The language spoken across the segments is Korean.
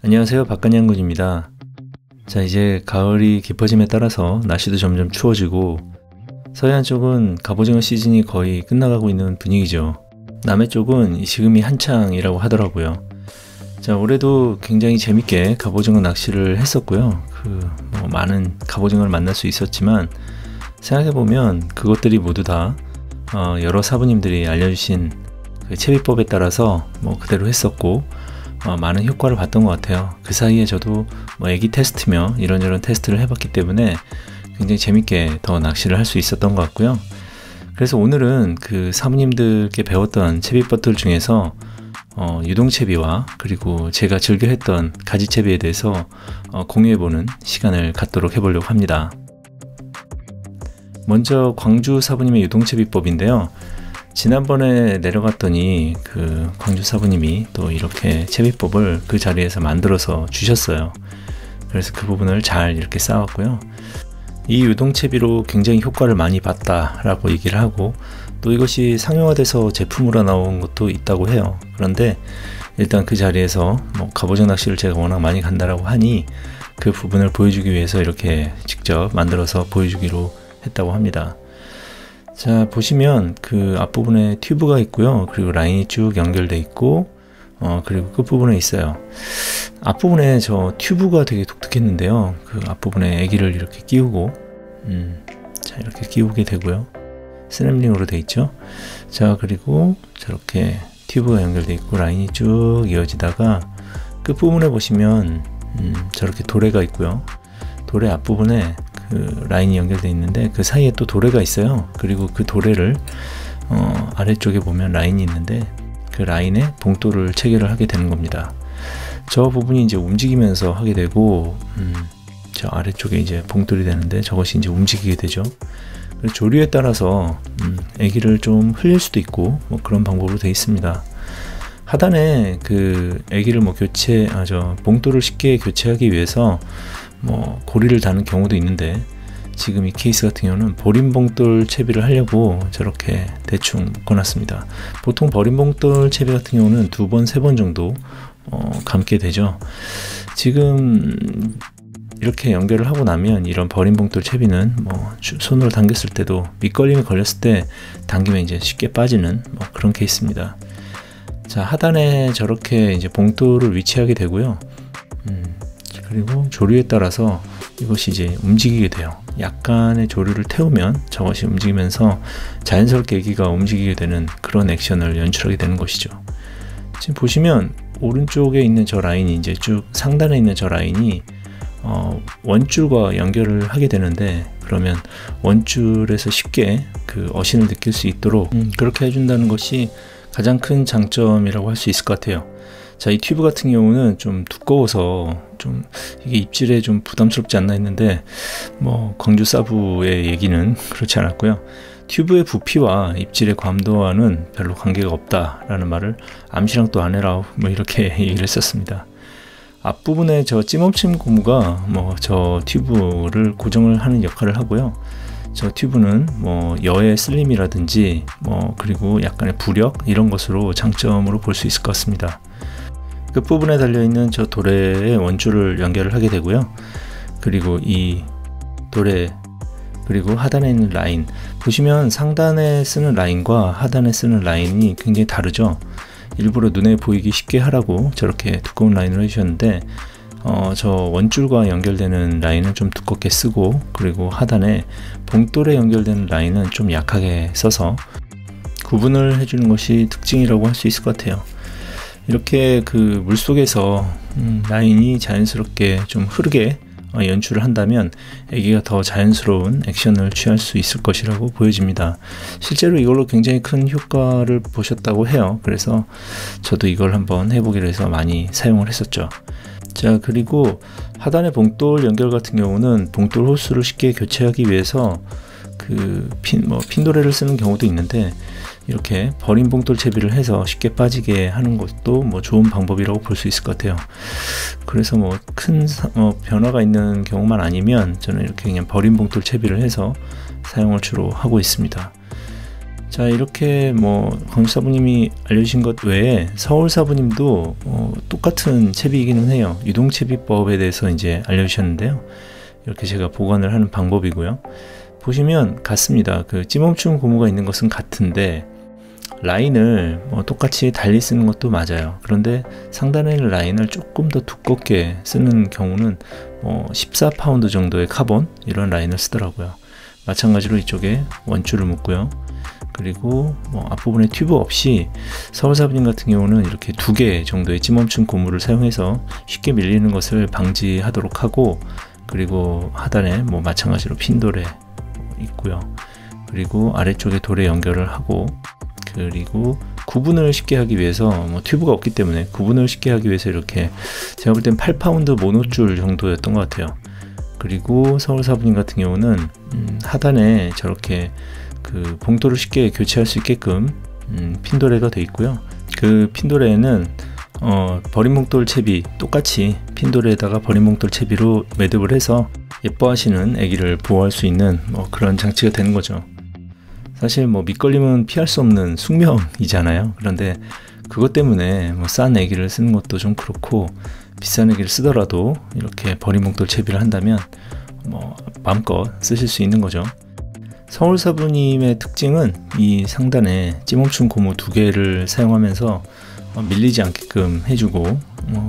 안녕하세요, 박간양군입니다. 자, 이제 가을이 깊어짐에 따라서 날씨도 점점 추워지고 서해안 쪽은 갑오징어 시즌이 거의 끝나가고 있는 분위기죠. 남해 쪽은 지금이 한창이라고 하더라고요. 자, 올해도 굉장히 재밌게 갑오징어 낚시를 했었고요. 많은 갑오징어를 만날 수 있었지만 생각해보면 그것들이 모두 다 여러 사부님들이 알려주신 그 채비법에 따라서 그대로 했었고 많은 효과를 봤던 것 같아요. 그 사이에 저도 애기 테스트며 이런저런 테스트를 해봤기 때문에 굉장히 재밌게 더 낚시를 할 수 있었던 것 같고요. 그래서 오늘은 그 사부님들께 배웠던 채비법들 중에서 유동채비와 그리고 제가 즐겨 했던 가지채비에 대해서 공유해보는 시간을 갖도록 해보려고 합니다. 먼저 광주 사부님의 유동채비법인데요. 지난번에 내려갔더니 그 광주 사부님이 또 이렇게 채비법을 그 자리에서 만들어서 주셨어요. 그래서 그 부분을 잘 이렇게 쌓았고요. 이 유동채비로 굉장히 효과를 많이 봤다라고 얘기를 하고 또 이것이 상용화돼서 제품으로 나온 것도 있다고 해요. 그런데 일단 그 자리에서 갑오징어 낚시를 제가 워낙 많이 간다라고 하니 그 부분을 보여주기 위해서 이렇게 직접 만들어서 보여주기로 했다고 합니다. 자, 보시면 그 앞부분에 튜브가 있고요. 그리고 라인이 쭉 연결돼 있고 그리고 끝부분에 있어요. 앞부분에 저 튜브가 되게 독특했는데요. 그 앞부분에 애기를 이렇게 끼우고 자, 이렇게 끼우게 되고요. 스냅링으로 돼 있죠. 자, 그리고 저렇게 튜브가 연결돼 있고 라인이 쭉 이어지다가 끝부분에 보시면 저렇게 도래가 있고요. 도래 앞부분에 그 라인이 연결되어 있는데 그 사이에 또 도래가 있어요. 그리고 그 도래를 아래쪽에 보면 라인이 있는데 그 라인에 봉돌을 체결을 하게 되는 겁니다. 저 부분이 이제 움직이면서 하게 되고 저 아래쪽에 이제 봉돌이 되는데 저것이 이제 움직이게 되죠. 그리고 조류에 따라서 애기를 좀 흘릴 수도 있고 그런 방법으로 되어 있습니다. 하단에 그 애기를 봉돌을 쉽게 교체하기 위해서 고리를 다는 경우도 있는데 지금 이 케이스 같은 경우는 버림봉돌 채비를 하려고 저렇게 대충 묶어놨습니다. 보통 버림봉돌 채비 같은 경우는 2번, 3번 정도 감게 되죠. 지금 이렇게 연결을 하고 나면 이런 버림봉돌 채비는 손으로 당겼을 때도 밑걸림이 걸렸을 때 당기면 이제 쉽게 빠지는 그런 케이스입니다. 자, 하단에 저렇게 이제 봉돌을 위치하게 되고요. 그리고 조류에 따라서 이것이 이제 움직이게 돼요. 약간의 조류를 태우면 저것이 움직이면서 자연스럽게 애기가 움직이게 되는 그런 액션을 연출하게 되는 것이죠. 지금 보시면 오른쪽에 있는 저 라인이 이제 쭉 상단에 있는 저 라인이 원줄과 연결을 하게 되는데 그러면 원줄에서 쉽게 그 어신을 느낄 수 있도록 그렇게 해준다는 것이 가장 큰 장점이라고 할 수 있을 것 같아요. 자, 이 튜브 같은 경우는 좀 두꺼워서 좀 이게 입질에 좀 부담스럽지 않나 했는데 광주 사부의 얘기는 그렇지 않았고요. 튜브의 부피와 입질의 감도와는 별로 관계가 없다라는 말을 암시랑 또 안 해라 이렇게 얘기를 했었습니다. 앞부분에 저 찜엄침 고무가 저 튜브를 고정을 하는 역할을 하고요. 저 튜브는 여의 슬림이라든지 그리고 약간의 부력 이런 것으로 장점으로 볼 수 있을 것 같습니다. 끝부분에 달려있는 저 도래에 원줄을 연결을 하게 되고요. 그리고 이 도래 그리고 하단에 있는 라인 보시면 상단에 쓰는 라인과 하단에 쓰는 라인이 굉장히 다르죠. 일부러 눈에 보이기 쉽게 하라고 저렇게 두꺼운 라인을 해주셨는데 저 원줄과 연결되는 라인은 좀 두껍게 쓰고 그리고 하단에 봉돌에 연결되는 라인은 좀 약하게 써서 구분을 해주는 것이 특징이라고 할 수 있을 것 같아요. 이렇게 그 물속에서 라인이 자연스럽게 좀 흐르게 연출을 한다면 애기가 더 자연스러운 액션을 취할 수 있을 것이라고 보여집니다. 실제로 이걸로 굉장히 큰 효과를 보셨다고 해요. 그래서 저도 이걸 한번 해보기로 해서 많이 사용을 했었죠. 자, 그리고 하단의 봉돌 연결 같은 경우는 봉돌 호스를 쉽게 교체하기 위해서 그 핀도레를 쓰는 경우도 있는데 이렇게 버린 봉돌 채비를 해서 쉽게 빠지게 하는 것도 좋은 방법이라고 볼 수 있을 것 같아요. 그래서 큰 변화가 있는 경우만 아니면 저는 이렇게 그냥 버린 봉돌 채비를 해서 사용을 주로 하고 있습니다. 자, 이렇게 뭐 광주사부님이 알려주신 것 외에 서울사부님도 똑같은 채비이기는 해요. 유동채비법에 대해서 이제 알려주셨는데요. 이렇게 제가 보관을 하는 방법이고요. 보시면 같습니다. 그 찌멈춤 고무가 있는 것은 같은데 라인을 똑같이 달리 쓰는 것도 맞아요. 그런데 상단에 있는 라인을 조금 더 두껍게 쓰는 경우는 14파운드 정도의 카본 이런 라인을 쓰더라고요. 마찬가지로 이쪽에 원줄을 묶고요. 그리고 앞부분에 튜브 없이 서울사부님 같은 경우는 이렇게 2개 정도의 찌멈춤 고무를 사용해서 쉽게 밀리는 것을 방지하도록 하고, 그리고 하단에 마찬가지로 핀도레 있고요. 그리고 아래쪽에 도레 연결을 하고, 그리고 구분을 쉽게 하기 위해서 튜브가 없기 때문에 구분을 쉽게 하기 위해서 이렇게 제가 볼 땐 8파운드 모노줄 정도였던 것 같아요. 그리고 서울사부님 같은 경우는 하단에 저렇게 그 봉돌을 쉽게 교체할 수 있게끔 핀도레가 되어 있고요. 그 핀도레는 버림봉돌 채비 똑같이 핀도레에다가 버림봉돌 채비로 매듭을 해서 예뻐하시는 아기를 보호할 수 있는 그런 장치가 되는 거죠. 사실 밑걸림은 피할 수 없는 숙명이잖아요. 그런데 그것 때문에 싼 아기를 쓰는 것도 좀 그렇고, 비싼 아기를 쓰더라도 이렇게 버림봉돌 채비를 한다면 마음껏 쓰실 수 있는 거죠. 서울사부님의 특징은 이 상단에 찌멈춤 고무 2개를 사용하면서 밀리지 않게끔 해주고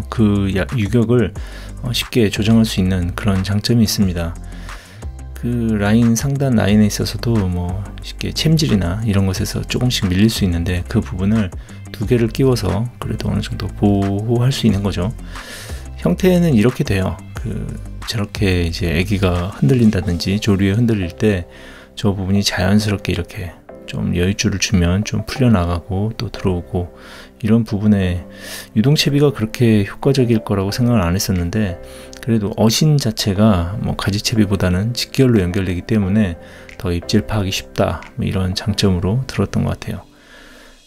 그 유격을 쉽게 조정할 수 있는 그런 장점이 있습니다. 그 라인, 상단 라인에 있어서도 쉽게 챔질이나 이런 것에서 조금씩 밀릴 수 있는데, 그 부분을 2개를 끼워서 그래도 어느 정도 보호할 수 있는 거죠. 형태는 이렇게 돼요. 저렇게 이제 아기가 흔들린다든지 조류에 흔들릴 때 저 부분이 자연스럽게 이렇게 좀 여유줄을 주면 좀 풀려나가고 또 들어오고, 이런 부분에 유동채비가 그렇게 효과적일 거라고 생각을 안 했었는데, 그래도 어신 자체가 가지채비보다는 직결로 연결되기 때문에 더 입질 파하기 쉽다, 이런 장점으로 들었던 것 같아요.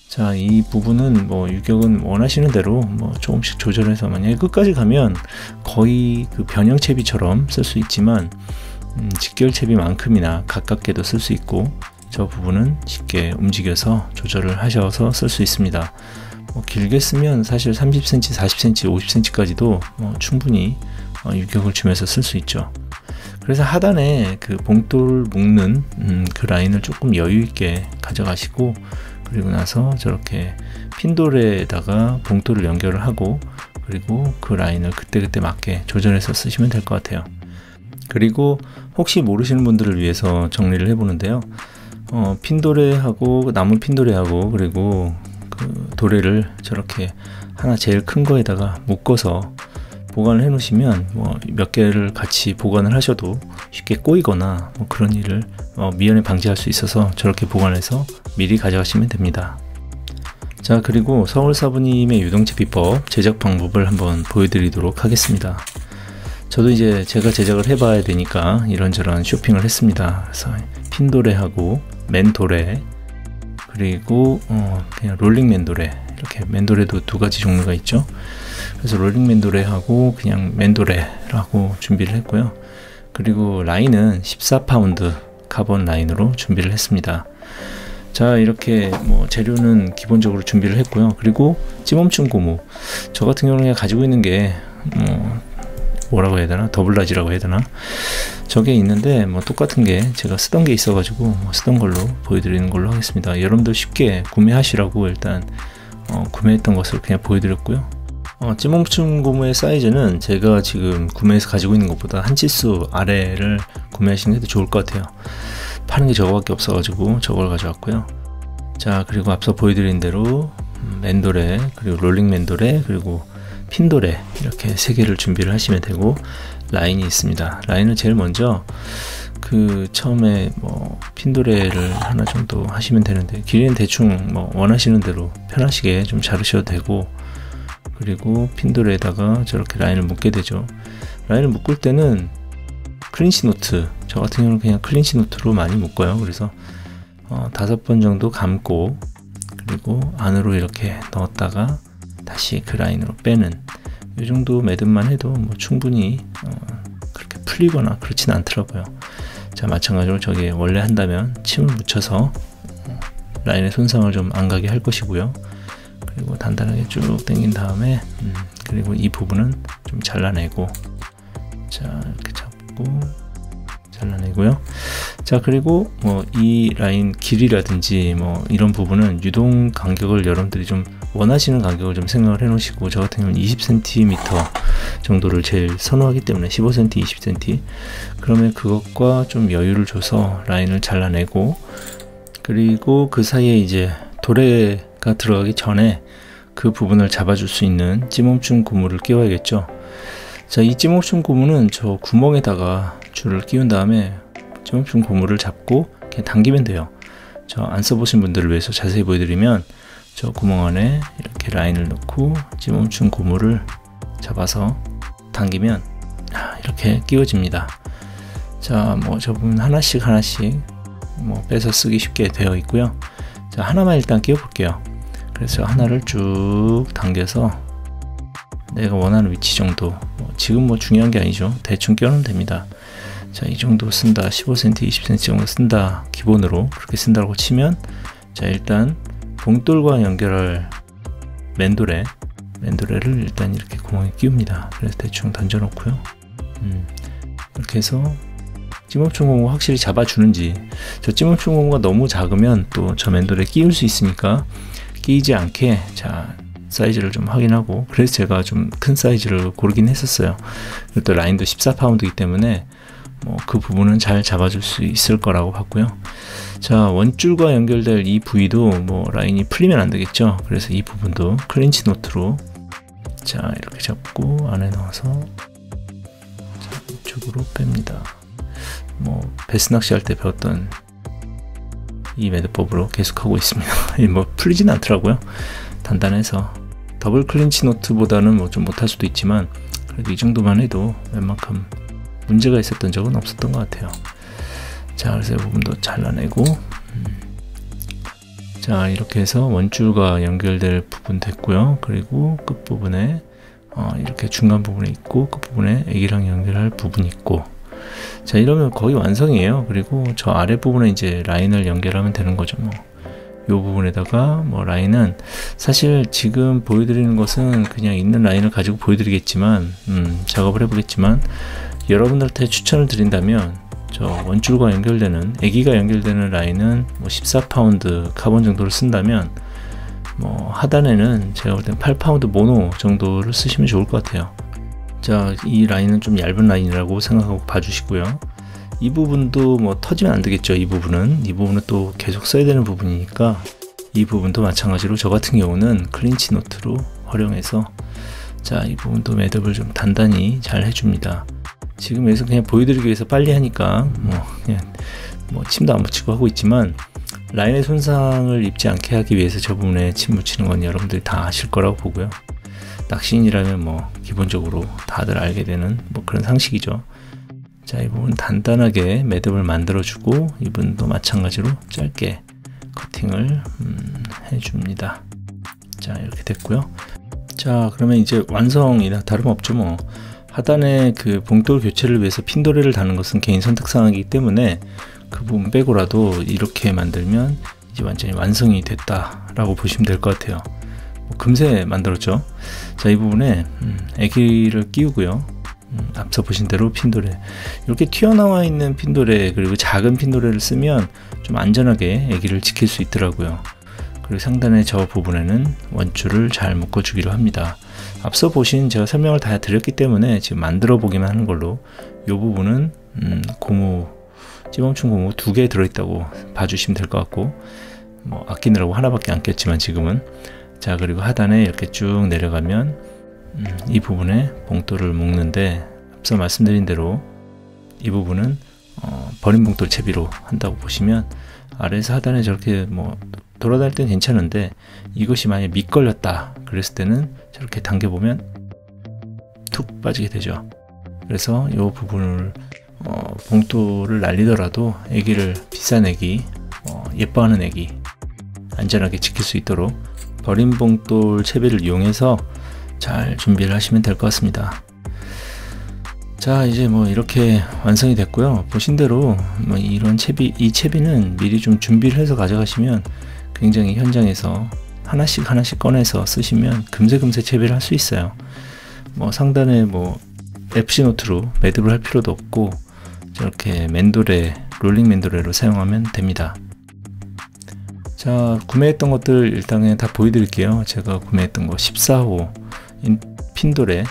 자, 이 부분은 유격은 원하시는 대로 조금씩 조절해서, 만약에 끝까지 가면 거의 그 변형채비처럼 쓸 수 있지만 직결채비만큼이나 가깝게도 쓸 수 있고, 저 부분은 쉽게 움직여서 조절을 하셔서 쓸 수 있습니다. 길게 쓰면 사실 30cm, 40cm, 50cm까지도 충분히 유격을 주면서 쓸 수 있죠. 그래서 하단에 그 봉돌 묶는 그 라인을 조금 여유 있게 가져가시고, 그리고 나서 저렇게 핀돌에다가 봉돌을 연결을 하고, 그리고 그 라인을 그때그때 맞게 조절해서 쓰시면 될 것 같아요. 그리고 혹시 모르시는 분들을 위해서 정리를 해보는데요. 핀도레하고 남은 핀도레하고 그리고 그 도레를 저렇게 하나 제일 큰 거에다가 묶어서 보관을 해 놓으시면 몇 개를 같이 보관을 하셔도 쉽게 꼬이거나 그런 일을 미연에 방지할 수 있어서 저렇게 보관해서 미리 가져가시면 됩니다. 자, 그리고 서울사부님의 유동채비법 제작 방법을 한번 보여드리도록 하겠습니다. 저도 이제 제가 제작을 해봐야 되니까 이런저런 쇼핑을 했습니다. 그래서 핀도레하고 맨도레, 그리고 그냥 롤링 맨도레, 이렇게 맨도레도 2가지 종류가 있죠. 그래서 롤링 맨도레하고 그냥 맨도레라고 준비를 했고요. 그리고 라인은 14파운드 카본 라인으로 준비를 했습니다. 자, 이렇게 재료는 기본적으로 준비를 했고요. 그리고 찌멈춤 고무, 저 같은 경우는 그냥 가지고 있는 게 뭐라고 해야 되나, 더블라지라고 해야 되나, 저게 있는데 똑같은 게 제가 쓰던 게 있어 가지고 쓰던 걸로 보여드리는 걸로 하겠습니다. 여러분들 쉽게 구매하시라고 일단 구매했던 것을 그냥 보여드렸고요. 찌멈춤 고무의 사이즈는 제가 지금 구매해서 가지고 있는 것보다 한 치수 아래를 구매하시는 게 더 좋을 것 같아요. 파는 게 저거밖에 없어 가지고 저걸 가져왔고요. 자, 그리고 앞서 보여드린 대로 맨도레, 그리고 롤링 맨도레, 그리고 핀도레, 이렇게 3개를 준비를 하시면 되고, 라인이 있습니다. 라인을 제일 먼저 처음에 핀도레를 하나 정도 하시면 되는데, 길이는 대충 원하시는 대로 편하시게 좀 자르셔도 되고, 그리고 핀도레에다가 저렇게 라인을 묶게 되죠. 라인을 묶을 때는 클린치 노트, 저 같은 경우는 그냥 클린치 노트로 많이 묶어요. 그래서 5번 정도 감고, 그리고 안으로 이렇게 넣었다가 다시 그 라인으로 빼는, 이 정도 매듭만 해도 충분히 그렇게 풀리거나 그렇진 않더라고요. 자, 마찬가지로 저기 원래 한다면 침을 묻혀서 라인의 손상을 좀 안 가게 할 것이고요. 그리고 단단하게 쭉 당긴 다음에 그리고 이 부분은 좀 잘라내고, 자 이렇게 잡고 잘라내고요. 자 그리고 뭐 이 라인 길이라든지 뭐 이런 부분은 유동 간격을 여러분들이 좀 원하시는 간격을 좀 생각을 해 놓으시고, 저 같은 경우는 20cm 정도를 제일 선호하기 때문에 15cm, 20cm, 그러면 그것과 좀 여유를 줘서 라인을 잘라내고, 그리고 그 사이에 이제 도래가 들어가기 전에 그 부분을 잡아줄 수 있는 찌멈춤 고무를 끼워야겠죠. 자, 이 찌멈춤 고무는 저 구멍에다가 줄을 끼운 다음에 찌멈춤 고무를 잡고 그냥 당기면 돼요. 저 안 써보신 분들을 위해서 자세히 보여드리면, 저 구멍 안에 이렇게 라인을 넣고 찌멈춤 고무를 잡아서 당기면 이렇게 끼워집니다. 자, 뭐 저 부분 하나씩 뭐 빼서 쓰기 쉽게 되어 있고요. 자, 하나만 일단 끼워 볼게요. 그래서 하나를 쭉 당겨서 내가 원하는 위치 정도, 지금 뭐 중요한 게 아니죠. 대충 끼워놓으면 됩니다. 자, 이 정도 쓴다, 15cm, 20cm 정도 쓴다, 기본으로 그렇게 쓴다고 치면, 자 일단 봉돌과 연결할 맨도레를 일단 이렇게 구멍에 끼웁니다. 그래서 대충 던져 놓고요. 이렇게 해서 찌멈춤 고무 확실히 잡아주는지, 저 찌멈춤 고무가 너무 작으면 또 저 맨돌에 끼울 수 있으니까 끼이지 않게, 자 사이즈를 좀 확인하고, 그래서 제가 좀 큰 사이즈를 고르긴 했었어요. 그리고 또 라인도 14파운드이기 때문에 뭐 그 부분은 잘 잡아줄 수 있을 거라고 봤고요. 자, 원줄과 연결될 이 부위도 뭐 라인이 풀리면 안 되겠죠. 그래서 이 부분도 클린치 노트로 자 이렇게 잡고 안에 넣어서 자, 이쪽으로 뺍니다. 뭐 베스 낚시 할 때 배웠던 이 매듭법으로 계속 하고 있습니다. 뭐 풀리진 않더라고요. 단단해서 더블 클린치 노트보다는 뭐 좀 못할 수도 있지만, 그래도 이 정도만 해도 웬만큼 문제가 있었던 적은 없었던 것 같아요. 자, 그래서 이 부분도 잘라내고, 자 이렇게 해서 원줄과 연결될 부분 됐고요. 그리고 끝부분에 이렇게 중간 부분에 있고, 끝부분에 애기랑 연결할 부분이 있고, 자 이러면 거의 완성이에요. 그리고 저 아래 부분에 이제 라인을 연결하면 되는 거죠. 뭐 요 부분에다가 뭐 라인은 사실 지금 보여드리는 것은 그냥 있는 라인을 가지고 보여드리겠지만, 작업을 해보겠지만, 여러분들한테 추천을 드린다면 저 원줄과 연결되는, 애기가 연결되는 라인은 뭐 14파운드 카본 정도를 쓴다면, 뭐 하단에는 제가 볼 땐 8파운드 모노 정도를 쓰시면 좋을 것 같아요. 자, 이 라인은 좀 얇은 라인이라고 생각하고 봐주시고요. 이 부분도 뭐 터지면 안 되겠죠. 이 부분은 또 계속 써야 되는 부분이니까, 이 부분도 마찬가지로 저 같은 경우는 클린치 노트로 활용해서, 자 이 부분도 매듭을 좀 단단히 잘 해줍니다. 지금 여기서 그냥 보여드리기 위해서 빨리 하니까 그냥 침도 안 붙이고 하고 있지만, 라인의 손상을 입지 않게 하기 위해서 저 부분에 침 붙이는 건 여러분들이 다 아실 거라고 보고요. 낚시인이라면 뭐 기본적으로 다들 알게 되는 뭐 그런 상식이죠. 자, 이 부분 단단하게 매듭을 만들어주고, 이 부분도 마찬가지로 짧게 커팅을 해줍니다. 자, 이렇게 됐고요. 자, 그러면 이제 완성이나 다름없죠. 뭐 하단에 그 봉돌 교체를 위해서 핀도레를 다는 것은 개인 선택사항이기 때문에 그 부분 빼고라도 이렇게 만들면 이제 완전히 완성이 됐다라고 보시면 될 것 같아요. 뭐 금세 만들었죠. 자, 이 부분에 애기를 끼우고요. 앞서 보신 대로 핀도레, 이렇게 튀어나와 있는 핀도레, 그리고 작은 핀도레를 쓰면 좀 안전하게 애기를 지킬 수 있더라고요. 그리고 상단의 저 부분에는 원줄을 잘 묶어 주기로 합니다. 앞서 보신 제가 설명을 다 드렸기 때문에 지금 만들어 보기만 하는 걸로, 이 부분은 고무, 찌멈춤 고무 2개 들어있다고 봐주시면 될 것 같고, 뭐 아끼느라고 하나밖에 안 꼈지만 지금은. 자, 그리고 하단에 이렇게 쭉 내려가면 이 부분에 봉돌을 묶는데, 앞서 말씀드린 대로 이 부분은 버린 봉돌 채비로 한다고 보시면, 아래에서 하단에 저렇게 뭐 돌아다닐 땐 괜찮은데, 이것이 만약에 미끌렸다 그랬을 때는 저렇게 당겨보면 툭 빠지게 되죠. 그래서 이 부분을 봉돌을 날리더라도 애기를, 비싼 애기, 예뻐하는 애기 안전하게 지킬 수 있도록 버린 봉돌 채비를 이용해서 잘 준비를 하시면 될 것 같습니다. 자, 이제 뭐 이렇게 완성이 됐고요. 보신 대로 뭐 이런 채비, 이 채비는 미리 좀 준비를 해서 가져가시면 굉장히 현장에서 하나씩 꺼내서 쓰시면 금세 채비를 할 수 있어요. 뭐 상단에 뭐 FC 노트로 매듭을 할 필요도 없고 저렇게 맨도레, 롤링 맨도레로 사용하면 됩니다. 자, 구매했던 것들 일단 그냥 다 보여드릴게요. 제가 구매했던 거 14호 핀도레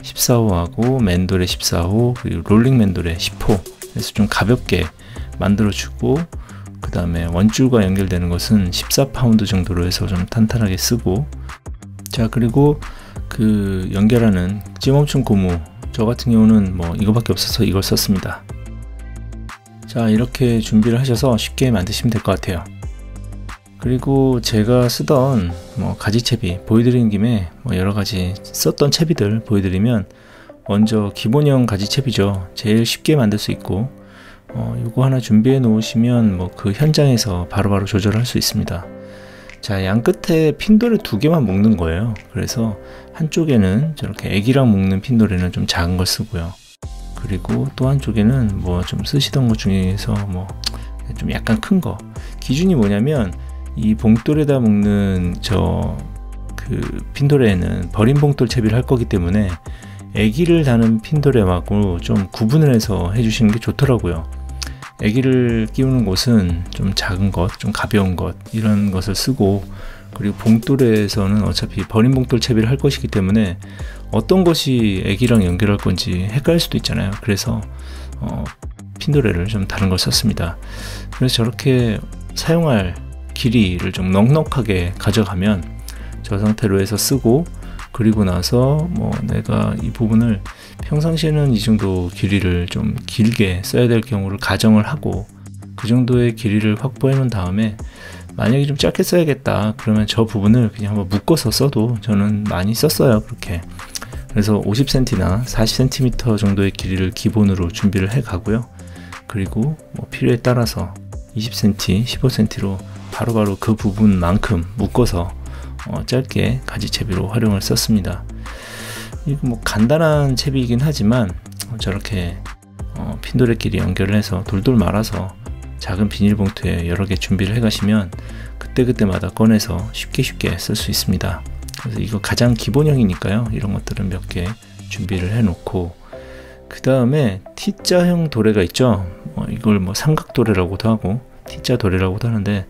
14호하고 맨도레 14호, 그리고 롤링 맨도레 10호. 그래서 좀 가볍게 만들어주고, 그 다음에 원줄과 연결되는 것은 14파운드 정도로 해서 좀 탄탄하게 쓰고, 자, 그리고 그 연결하는 찌멈춘 고무, 저 같은 경우는 뭐 이거밖에 없어서 이걸 썼습니다. 자, 이렇게 준비를 하셔서 쉽게 만드시면 될 것 같아요. 그리고 제가 쓰던 뭐 가지채비 보여드리는 김에 뭐 여러가지 썼던 채비들 보여드리면, 먼저 기본형 가지채비죠. 제일 쉽게 만들 수 있고, 이거 하나 준비해 놓으시면 뭐 그 현장에서 바로바로 조절할 수 있습니다. 자, 양 끝에 핀도레 2개만 묶는 거예요. 그래서 한쪽에는 저렇게 애기랑 묶는 핀도레는 좀 작은 걸 쓰고요. 그리고 또 한쪽에는 뭐 좀 쓰시던 것 중에서 뭐 좀 약간 큰 거. 기준이 뭐냐면, 이 봉돌에다 묶는 저 그 핀도레는 버린 봉돌 채비를 할 거기 때문에 애기를 다는 핀도레하고 좀 구분을 해서 해주시는 게 좋더라고요. 애기를 끼우는 곳은 좀 작은 것, 좀 가벼운 것, 이런 것을 쓰고, 그리고 봉돌에서는 어차피 버린 봉돌 채비를 할 것이기 때문에 어떤 것이 애기랑 연결할 건지 헷갈릴 수도 있잖아요. 그래서 핀도레를 좀 다른 걸 썼습니다. 그래서 저렇게 사용할 길이를 좀 넉넉하게 가져가면 저 상태로 해서 쓰고, 그리고 나서 뭐 내가 이 부분을 평상시에는 이 정도 길이를 좀 길게 써야 될 경우를 가정을 하고, 그 정도의 길이를 확보해 놓은 다음에 만약에 좀 짧게 써야겠다 그러면 저 부분을 그냥 한번 묶어서 써도 저는 많이 썼어요. 그렇게. 그래서 50cm나 40cm 정도의 길이를 기본으로 준비를 해 가고요. 그리고 뭐 필요에 따라서 20cm, 15cm로 바로바로 그 부분만큼 묶어서 짧게 가지채비로 활용을 썼습니다. 이거 뭐 간단한 채비이긴 하지만 저렇게 핀도레끼리 연결을 해서 돌돌 말아서 작은 비닐봉투에 여러 개 준비를 해 가시면 그때그때마다 꺼내서 쉽게 쓸 수 있습니다. 그래서 이거 가장 기본형이니까요. 이런 것들은 몇 개 준비를 해 놓고, 그 다음에 T자형 도레가 있죠. 이걸 뭐 삼각도레라고도 하고 T자 도레라고도 하는데,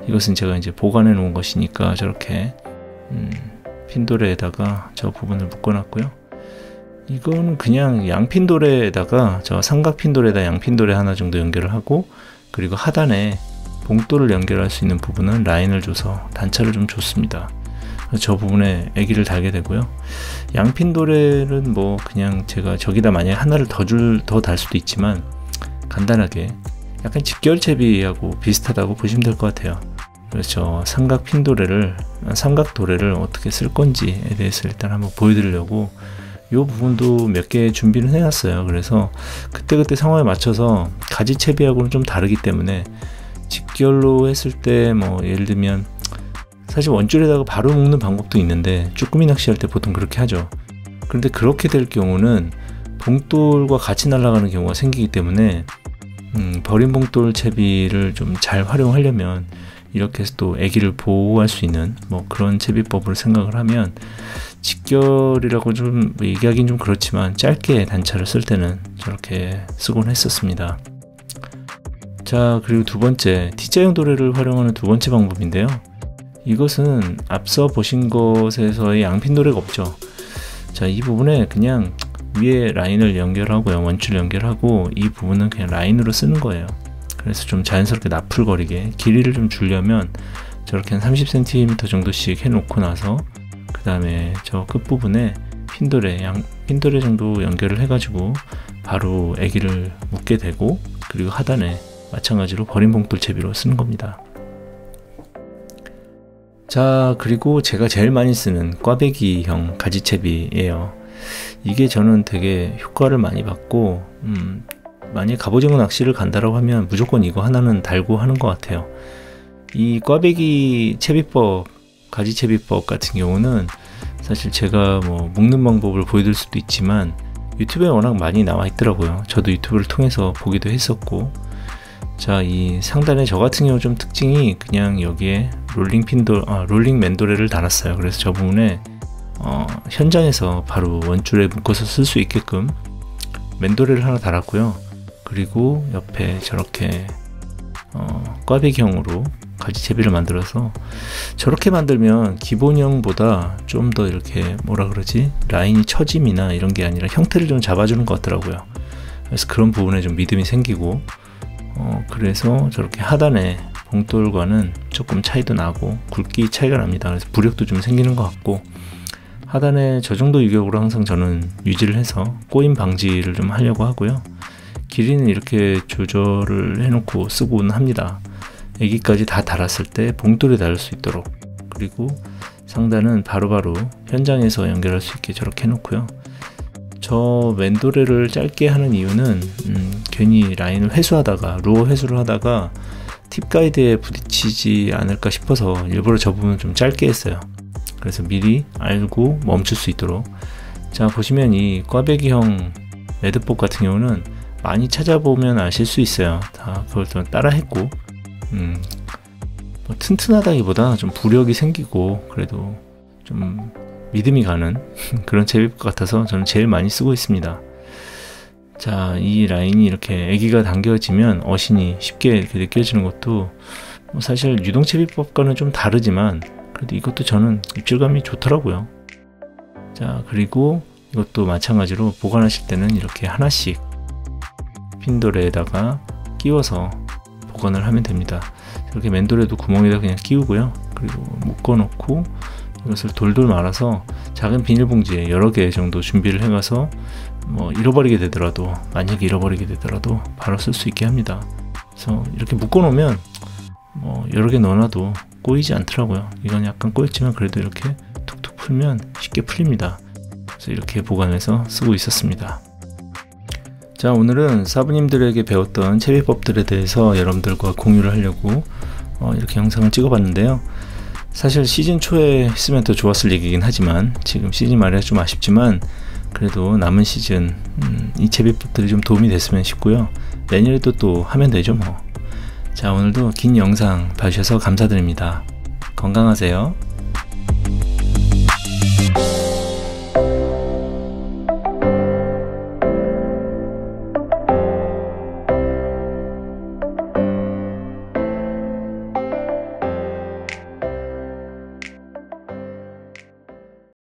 이것은 제가 이제 보관해 놓은 것이니까 저렇게 핀도레에다가 저 부분을 묶어 놨고요. 이거는 그냥 양핀도레에다가 저 삼각핀도레에다 양핀도레 하나 정도 연결을 하고, 그리고 하단에 봉돌을 연결할 수 있는 부분은 라인을 줘서 단차를 좀 줬습니다. 저 부분에 애기를 달게 되고요. 양핀도레는 뭐 그냥 제가 저기다 만약에 하나를 더 달 수도 있지만, 간단하게 약간 직결채비하고 비슷하다고 보시면 될 것 같아요. 그래서 삼각도레를 어떻게 쓸 건지에 대해서 일단 한번 보여드리려고 이 부분도 몇 개 준비를 해놨어요. 그래서 그때그때 상황에 맞춰서 가지채비하고는 좀 다르기 때문에 직결로 했을 때 뭐 예를 들면 사실 원줄에다가 바로 묶는 방법도 있는데, 쭈꾸미 낚시할 때 보통 그렇게 하죠. 그런데 그렇게 될 경우는 봉돌과 같이 날아가는 경우가 생기기 때문에 버린 봉돌 채비를 좀 잘 활용하려면 이렇게 해서 또 애기를 보호할 수 있는 뭐 그런 채비법을 생각을 하면, 직결이라고 좀 얘기하긴 좀 그렇지만 짧게 단차를 쓸 때는 저렇게 쓰곤 했었습니다. 자, 그리고 두 번째 T자형 도레를 활용하는 두 번째 방법인데요. 이것은 앞서 보신 것에서의 양핀 도레가 없죠. 자, 이 부분에 그냥 위에 라인을 연결하고요, 원줄 연결하고, 이 부분은 그냥 라인으로 쓰는 거예요. 그래서 좀 자연스럽게 나풀거리게 길이를 좀 주려면 저렇게 한 30cm 정도씩 해놓고 나서, 그 다음에 저 끝부분에 핀도레 정도 연결을 해가지고 바로 애기를 묶게 되고, 그리고 하단에 마찬가지로 버린 봉돌 채비로 쓰는 겁니다. 자, 그리고 제가 제일 많이 쓰는 꽈배기형 가지채비예요. 이게 저는 되게 효과를 많이 받고, 만약 갑오징어 낚시를 간다라고 하면 무조건 이거 하나는 달고 하는 것 같아요. 이 꽈배기 채비법, 가지채비법 같은 경우는 사실 제가 뭐 묶는 방법을 보여드릴 수도 있지만 유튜브에 워낙 많이 나와 있더라고요. 저도 유튜브를 통해서 보기도 했었고, 자, 이 상단에 저 같은 경우 좀 특징이 그냥 여기에 롤링 맨도레를 달았어요. 그래서 저 부분에 현장에서 바로 원줄에 묶어서 쓸 수 있게끔 맨도레를 하나 달았고요. 그리고 옆에 저렇게 꽈배기형으로 가지채비를 만들어서, 저렇게 만들면 기본형보다 좀 더 이렇게 뭐라 그러지, 라인이 처짐이나 이런 게 아니라 형태를 좀 잡아주는 것 같더라고요. 그래서 그런 부분에 좀 믿음이 생기고, 그래서 저렇게 하단에 봉돌과는 조금 차이도 나고 굵기 차이가 납니다. 그래서 부력도 좀 생기는 것 같고, 하단에 저 정도 유격으로 항상 저는 유지를 해서 꼬임 방지를 좀 하려고 하고요. 길이는 이렇게 조절을 해놓고 쓰고는 합니다. 여기까지 다 달았을 때 봉돌에 달을 수 있도록, 그리고 상단은 바로바로 현장에서 연결할 수 있게 저렇게 해놓고요. 저 맨도레를 짧게 하는 이유는 괜히 라인을 회수하다가, 루어 회수를 하다가 팁 가이드에 부딪히지 않을까 싶어서 일부러 저 부분을 좀 짧게 했어요. 그래서 미리 알고 멈출 수 있도록. 자, 보시면 이 꽈배기형 레드법 같은 경우는 많이 찾아보면 아실 수 있어요. 다 그걸 좀 따라 했고, 뭐 튼튼하다기보다 좀 부력이 생기고 그래도 좀 믿음이 가는 그런 제비법 같아서 저는 제일 많이 쓰고 있습니다. 자, 이 라인이 이렇게 애기가 당겨지면 어신이 쉽게 이렇게 느껴지는 것도 뭐 사실 유동체비법과는 좀 다르지만 그래도 이것도 저는 입질감이 좋더라고요. 자, 그리고 이것도 마찬가지로 보관하실 때는 이렇게 하나씩 핀도레에다가 끼워서 보관을 하면 됩니다. 이렇게 맨도레도 구멍에다 그냥 끼우고요. 그리고 묶어 놓고 이것을 돌돌 말아서 작은 비닐봉지에 여러 개 정도 준비를 해가서 뭐 잃어버리게 되더라도, 만약에 잃어버리게 되더라도 바로 쓸 수 있게 합니다. 그래서 이렇게 묶어 놓으면 뭐 여러 개 넣어놔도 꼬이지 않더라고요. 이건 약간 꼬였지만 그래도 이렇게 툭툭 풀면 쉽게 풀립니다. 그래서 이렇게 보관해서 쓰고 있었습니다. 자, 오늘은 사부님들에게 배웠던 채비법들에 대해서 여러분들과 공유를 하려고 이렇게 영상을 찍어 봤는데요. 사실 시즌 초에 했으면 더 좋았을 얘기긴 하지만 지금 시즌 말이라 좀 아쉽지만 그래도 남은 시즌 이 채비법들이 좀 도움이 됐으면 싶고요. 내년에도 또 하면 되죠 뭐. 자, 오늘도 긴 영상 봐주셔서 감사드립니다. 건강하세요.